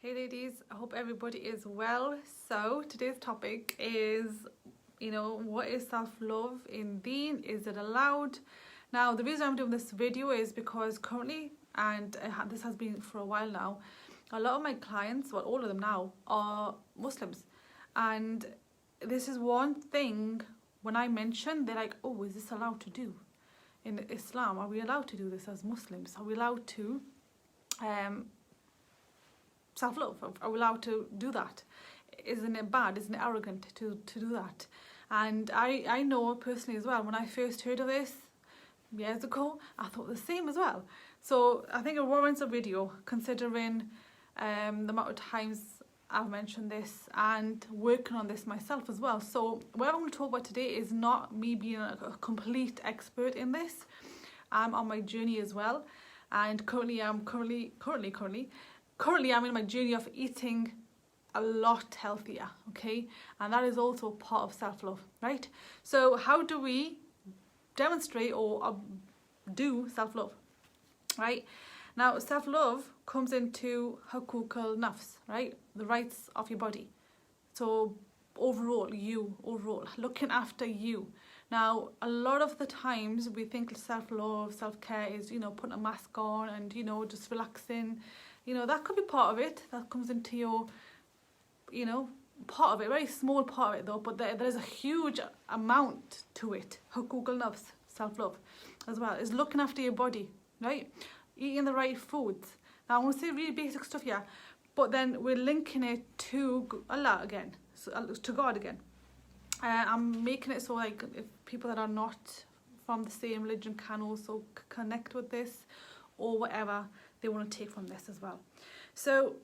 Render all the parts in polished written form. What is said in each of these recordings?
Hey ladies, I hope everybody is well. So today's topic is, what is self-love in Deen? Is it allowed? Now the reason I'm doing this video is because currently, and this has been for a while now, a lot of my clients, well all of them now, are Muslims. And this is one thing when I mention, they're like, oh, is this allowed to do? In Islam, are we allowed to do this as Muslims? Are we allowed to self-love? Are we allowed to do that? Isn't it bad? Isn't it arrogant to do that? And I know personally as well, when I first heard of this years ago, I thought the same as well. So I think it warrants a video considering the amount of times I've mentioned this and working on this myself as well. So what I'm going to talk about today is not me being a complete expert in this. I'm on my journey as well, and currently I'm in my journey of eating a lot healthier, okay? And that is also part of self-love, right? So how do we demonstrate or do self-love, right? Now, self-love comes into hukuk al-nafs, right? The rights of your body. So overall, looking after you. Now, a lot of the times we think self-love, self-care is, putting a mask on and, just relaxing. That could be part of it. That comes into your, part of it, very small part of it though, but there's a huge amount to it. Hukuk al-nafs, self-love as well, is looking after your body, right? Eating the right foods. Now, I'm going to say really basic stuff here, but then we're linking it to Allah again, to God again. I'm making it so like if people that are not from the same religion can also connect with this or whatever they want to take from this as well. So,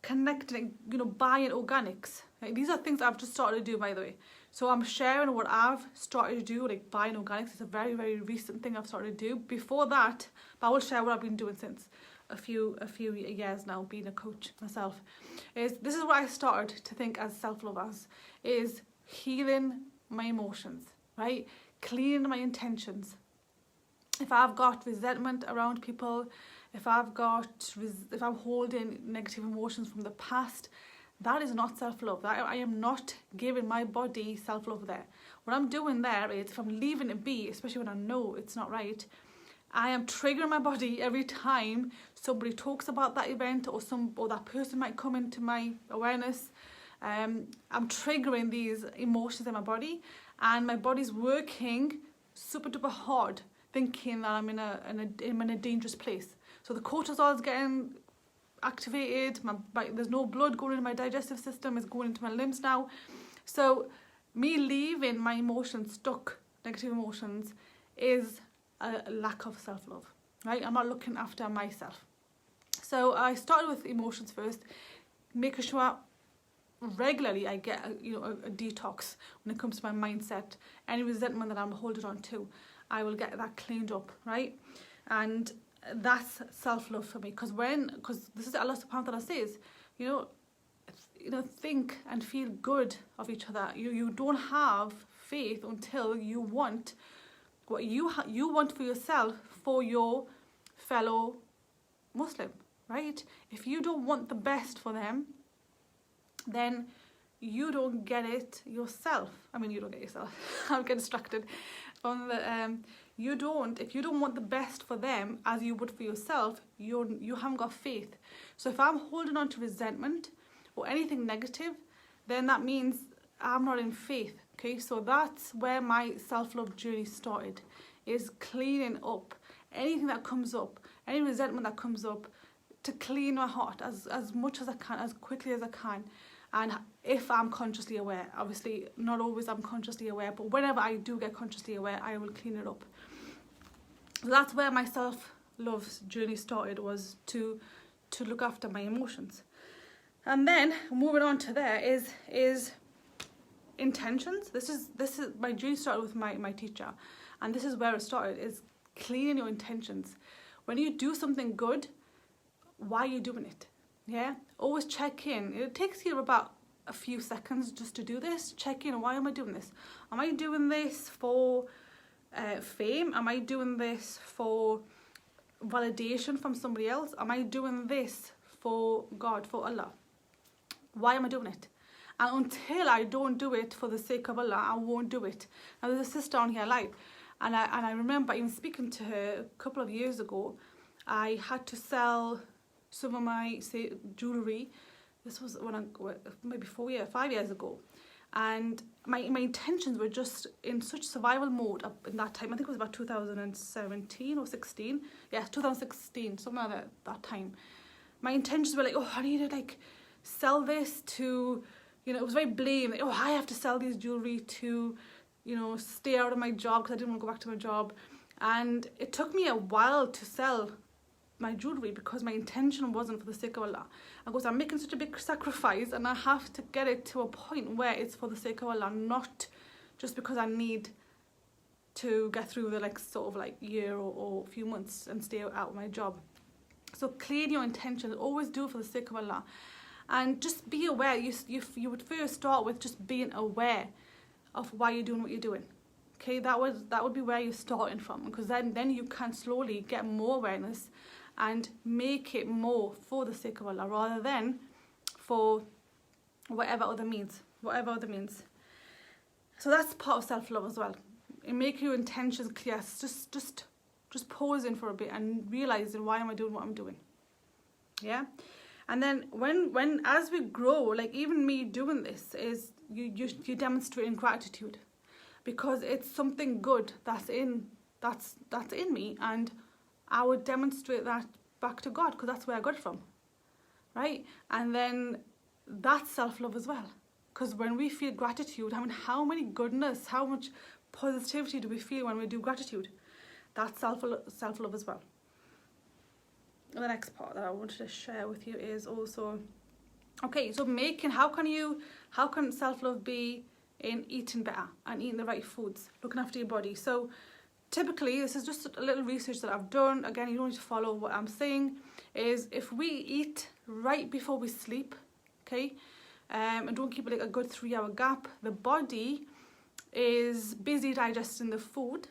connecting, buying organics. Like, these are things I've just started to do, by the way. So I'm sharing what I've started to do, like buying organics. It's a very, very recent thing I've started to do. Before that, but I will share what I've been doing since a few years now, being a coach myself. This is what I started to think as self-love as, is healing my emotions, right? Cleaning my intentions. If I've got resentment around people, if I'm holding negative emotions from the past, that is not self-love. I am not giving my body self-love there. What I'm doing there is, if I'm leaving it be, especially when I know it's not right, I am triggering my body every time somebody talks about that event or that person might come into my awareness. I'm triggering these emotions in my body, and my body's working super duper hard, thinking that I'm in a dangerous place. So the cortisol is getting activated. There's no blood going into my digestive system. It's going into my limbs now. So me leaving my emotions stuck, negative emotions, is a lack of self-love, right? I'm not looking after myself. So I started with emotions first, making sure regularly I get a detox when it comes to my mindset. Any resentment that I'm holding on to, I will get that cleaned up, right? And that's self-love for me, because this is Allah subhanahu wa ta'ala says, think and feel good of each other. You don't have faith until you want what you want for yourself, for your fellow Muslim, right? If you don't want the best for them, then you don't get it yourself. I mean, you don't get yourself. I'll get distracted from the if you don't want the best for them as you would for yourself, you haven't got faith. So if I'm holding on to resentment or anything negative, then that means I'm not in faith. Okay, so that's where my self-love journey started, is cleaning up anything that comes up, any resentment that comes up, to clean my heart as much as I can, as quickly as I can. And if I'm consciously aware, obviously not always I'm consciously aware, but whenever I do get consciously aware, I will clean it up. So that's where my self-love journey started, was to look after my emotions. And then moving on to there is intentions. This is my journey started with my teacher, and this is where it started, is cleaning your intentions. When you do something good, why are you doing it? Yeah, always check in. It takes you about a few seconds just to do this. Check in. Why am I doing this? Am I doing this for fame? Am I doing this for validation from somebody else? Am I doing this for God, for Allah. Why am I doing it? And until I don't do it for the sake of Allah, I won't do it. Now, there's a sister on here live, and I remember even speaking to her a couple of years ago. I had to sell some of my, say, jewellery. This was maybe 5 years ago. And my intentions were just in such survival mode up in that time. I think it was about 2017 or 16. Yeah, 2016, something like that time. My intentions were like, oh, I need to like sell this to, you know, it was very blame. Like, oh, I have to sell these jewellery to, you know, stay out of my job because I didn't want to go back to my job. And it took me a while to sell my jewellery because my intention wasn't for the sake of Allah. I goes, I'm making such a big sacrifice and I have to get it to a point where it's for the sake of Allah, not just because I need to get through the like sort of like year or few months and stay out of my job. So clear your intentions, always do it for the sake of Allah. And just be aware, you would first start with just being aware of why you're doing what you're doing. Okay, that would be where you're starting from, because then you can slowly get more awareness and make it more for the sake of Allah rather than for whatever other means. So that's part of self-love as well. And make your intentions clear. Just pausing for a bit and realizing, why am I doing what I'm doing? Yeah. And then when as we grow, like even me doing this, is you demonstrating gratitude, because it's something good that's in me, and I would demonstrate that back to God because that's where I got it from, right? And then that's self-love as well, because when we feel gratitude, I mean, how many goodness, how much positivity do we feel when we do gratitude? That's self-love as well. And the next part that I wanted to share with you is also, okay, so how can self-love be in eating better and eating the right foods, looking after your body? So typically, this is just a little research that I've done. Again, you don't need to follow what I'm saying. Is if we eat right before we sleep, okay, and don't keep like a good 3-hour gap, the body is busy digesting the food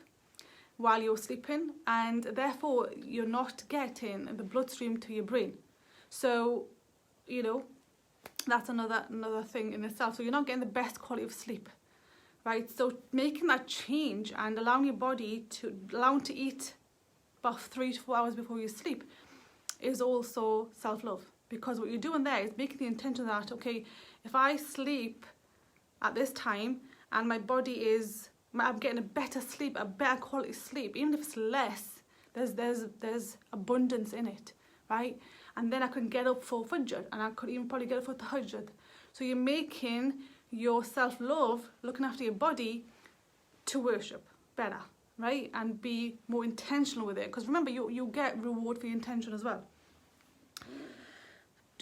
while you're sleeping, and therefore you're not getting the bloodstream to your brain. So, you know, that's another thing in itself. So you're not getting the best quality of sleep. Right, so making that change and allowing your body to eat about 3 to 4 hours before you sleep is also self-love, because what you're doing there is making the intention that, okay, if I sleep at this time and my body I'm getting a better sleep, a better quality sleep, even if it's less, there's abundance in it, right? And then I can get up for Fajr, and I could even probably get up for Tahajjud. So you're making your self-love, looking after your body, to worship better, right? And be more intentional with it. Because remember, you get reward for your intention as well.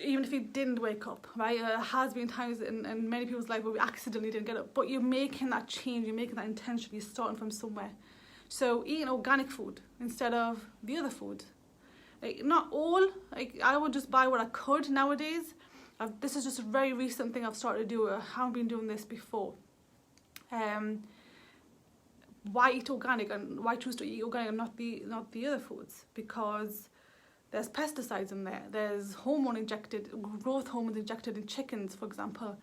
Even if you didn't wake up, right? There has been times in many people's life where we accidentally didn't get up. But you're making that change, you're making that intention, you're starting from somewhere. So eating organic food instead of the other food. Like, not all, like I would just buy what I could nowadays. This is just a very recent thing I've started to do. I haven't been doing this before. Why eat organic and why choose to eat organic and not the other foods? Because there's pesticides in there. There's growth hormones injected in chickens, for example.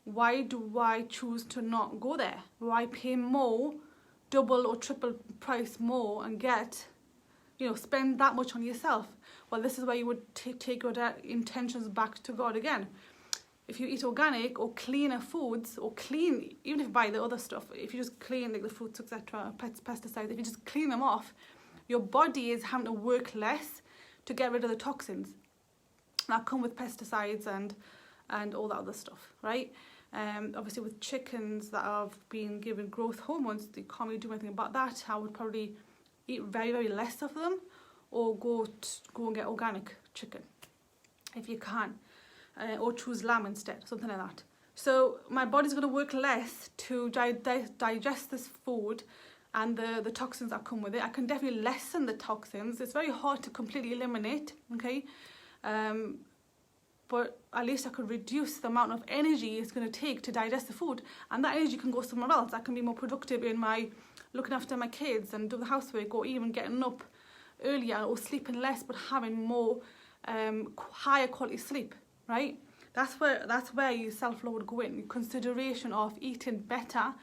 Why do I choose to not go there? Why pay more, double or triple price more, and get, spend that much on yourself? Well, this is where you would take your intentions back to God again. If you eat organic or cleaner foods, or clean, even if you buy the other stuff, if you just clean like the fruits, etc., pesticides, if you just clean them off, your body is having to work less to get rid of the toxins that come with pesticides and all that other stuff, right? Obviously with chickens that have been given growth hormones, you can't really do anything about that. I would probably eat very, very less of them, or go and get organic chicken if you can, or choose lamb instead, something like that. So my body's going to work less to digest this food and the toxins that come with it. I can definitely lessen the toxins. It's very hard to completely eliminate, okay? But at least I could reduce the amount of energy it's going to take to digest the food, and that energy can go somewhere else. I can be more productive in my looking after my kids and do the housework, or even getting up earlier or sleeping less but having more higher quality sleep, right? That's where your self-love would go in. Consideration of eating better,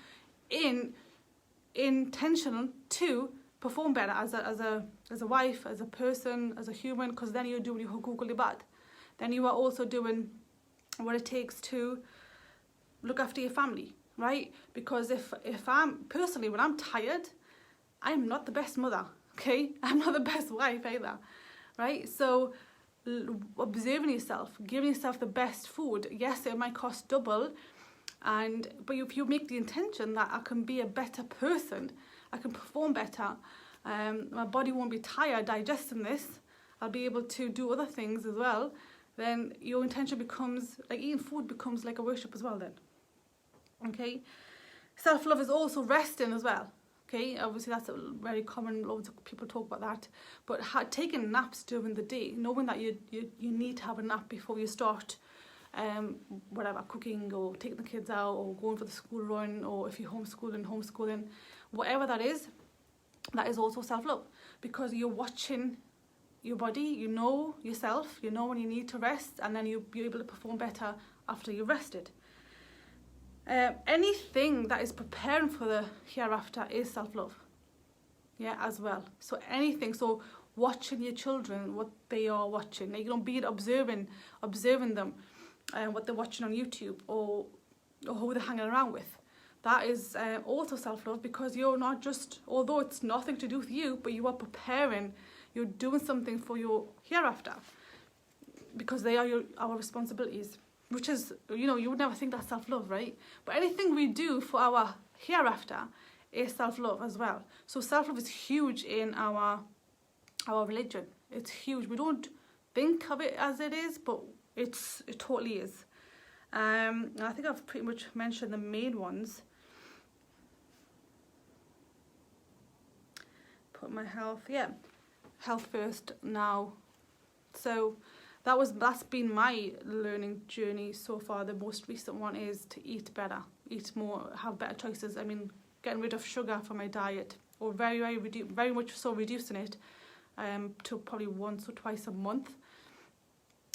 intentional to perform better as a wife, as a person, as a human, because then you're doing your hukuk al-ibad. Then you are also doing what it takes to look after your family, right? Because if I'm personally, when I'm tired, I'm not the best mother, okay? I'm not the best wife either, right? So observing yourself, giving yourself the best food, yes, it might cost double, but if you make the intention that I can be a better person, I can perform better, my body won't be tired digesting this, I'll be able to do other things as well, then your intention becomes, like eating food becomes like a worship as well then. Okay, self-love is also resting as well. Okay, obviously that's very common, loads of people talk about that, but taking naps during the day, knowing that you need to have a nap before you start whatever, cooking or taking the kids out or going for the school run, or if you're homeschooling, whatever that is also self-love, because you're watching your body, you know yourself, you know when you need to rest, and then you'll be able to perform better after you've rested. Anything that is preparing for the hereafter is self-love, yeah, as well. So anything, so watching your children, what they are watching, like, be it observing them, what they're watching on YouTube, or who they're hanging around with. That is also self-love, because you're not just, although it's nothing to do with you, but you are preparing, you're doing something for your hereafter, because they are our responsibilities. Which is, you would never think that's self-love, right? But anything we do for our hereafter is self-love as well. So self-love is huge in our religion. It's huge. We don't think of it as it is, but it totally is. And I think I've pretty much mentioned the main ones. Put my health, health first now. So that's been my learning journey so far. The most recent one is to eat better, eat more, have better choices. I mean, getting rid of sugar from my diet, or very much so reducing it to probably once or twice a month.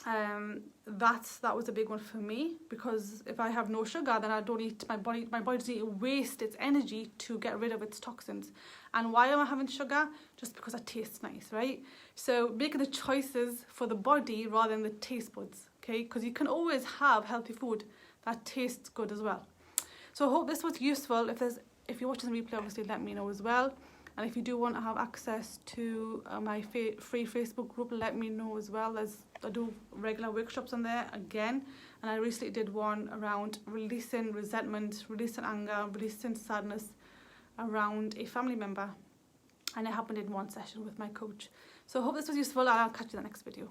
That was a big one for me, because if I have no sugar, then I don't eat, my body doesn't need to waste its energy to get rid of its toxins. And why am I having sugar? Just because it tastes nice, right? So making the choices for the body rather than the taste buds, okay? Because you can always have healthy food that tastes good as well. So I hope this was useful. If you're watching the replay, obviously let me know as well. And if you do want to have access to my free Facebook group, let me know as well. I do regular workshops on there again. And I recently did one around releasing resentment, releasing anger, releasing sadness around a family member. And it happened in one session with my coach. So I hope this was useful, and I'll catch you in the next video.